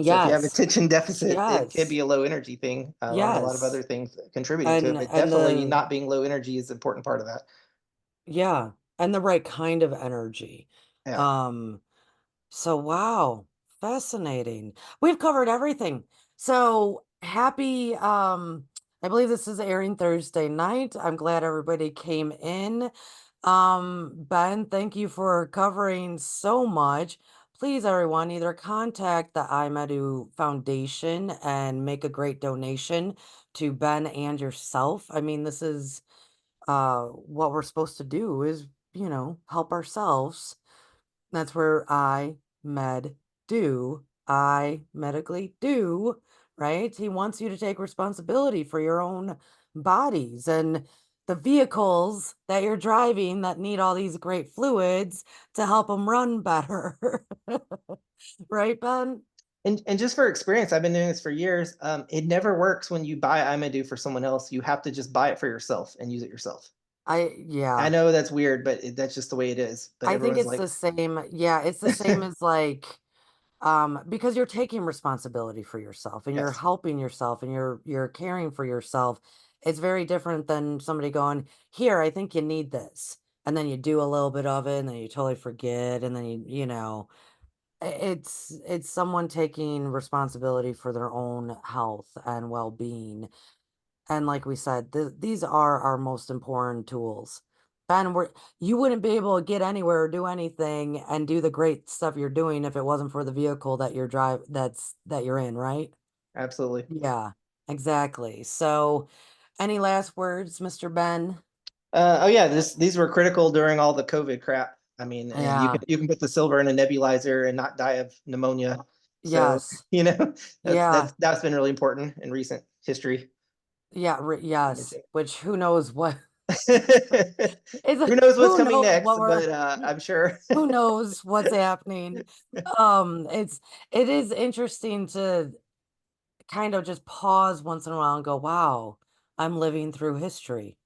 So if you have yes, attention deficit, it can be yes, a low energy thing, or a lot of other yes. things contributing to it. And But and definitely, the not being low energy is an important part of that. Yeah, and the right kind of energy. Yeah. Um, so wow, fascinating. We've covered everything. So happy, I believe this is airing Thursday night. I'm glad everybody came in. Ben, thank you for covering so much. Please, everyone, either contact the iMedu Foundation and make a great donation to Ben and yourself. I mean, this is what we're supposed to do is, help ourselves. That's where I medically do, right? He wants you to take responsibility for your own bodies and the vehicles that you're driving that need all these great fluids to help them run better. Right, Ben? And just for experience, I've been doing this for years. It never works when you buy iMedu for someone else. You have to just buy it for yourself and use it yourself. I Yeah. know that's weird, but that's just the way it is. But I think everyone's it's like, the same. Yeah, it's the same as like because you're taking responsibility for yourself and you're yes, helping yourself and you're caring for yourself. It's very different than somebody going, "Here, I think you need this." And then you do a little bit of it and then you totally forget and then it's someone taking responsibility for their own health and well-being. And like we said, these are our most important tools. And you wouldn't be able to get anywhere or do anything and do the great stuff you're doing if it wasn't for the vehicle that that you're in, right? absolutely. Yeah, exactly. So, any last words, Mr. Ben? Oh yeah, these were critical during all the COVID crap. I mean, and Yeah. you can put the silver in a nebulizer and not die of pneumonia. So Yes. you know Yeah. that's been really important in recent history. Yeah. Yes. Which who knows what is Who knows what's who coming knows next? what we're But I'm sure. who knows what's happening. It is interesting to kind of just pause once in a while and go, wow, I'm living through history.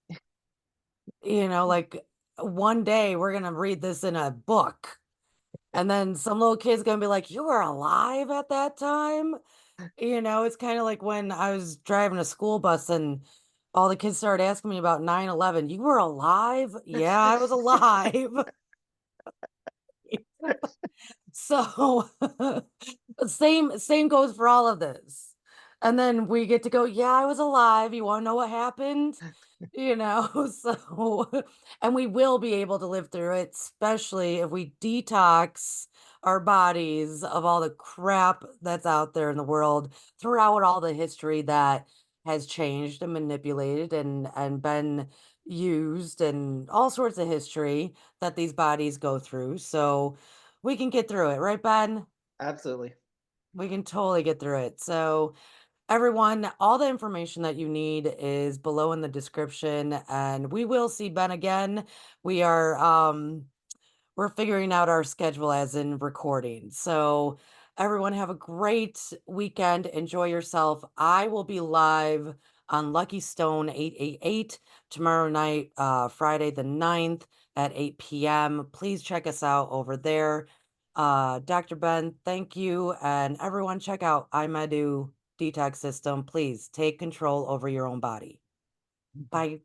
Like one day we're going to read this in a book. And then some little kid's going to be like, you were alive at that time. It's kind of like when I was driving a school bus and all the kids started asking me about 9/11. You were alive? Yeah, I was alive. So same goes for all of this. And then we get to go, yeah, I was alive. You want to know what happened? So and we will be able to live through it, especially if we detox our bodies of all the crap that's out there in the world throughout all the history that has changed and manipulated and been used and all sorts of history that these bodies go through. So we can get through it, right, Ben? Absolutely. We can totally get through it. So everyone, all the information that you need is below in the description, and we will see Ben again. We are we're figuring out our schedule as in recording. So everyone have a great weekend. Enjoy yourself. I will be live on Lucky Stone 888 tomorrow night, Friday the 9th at 8 p.m. Please check us out over there. Dr. Ben, thank you. And everyone check out iMedu Detox System. Please take control over your own body. Bye.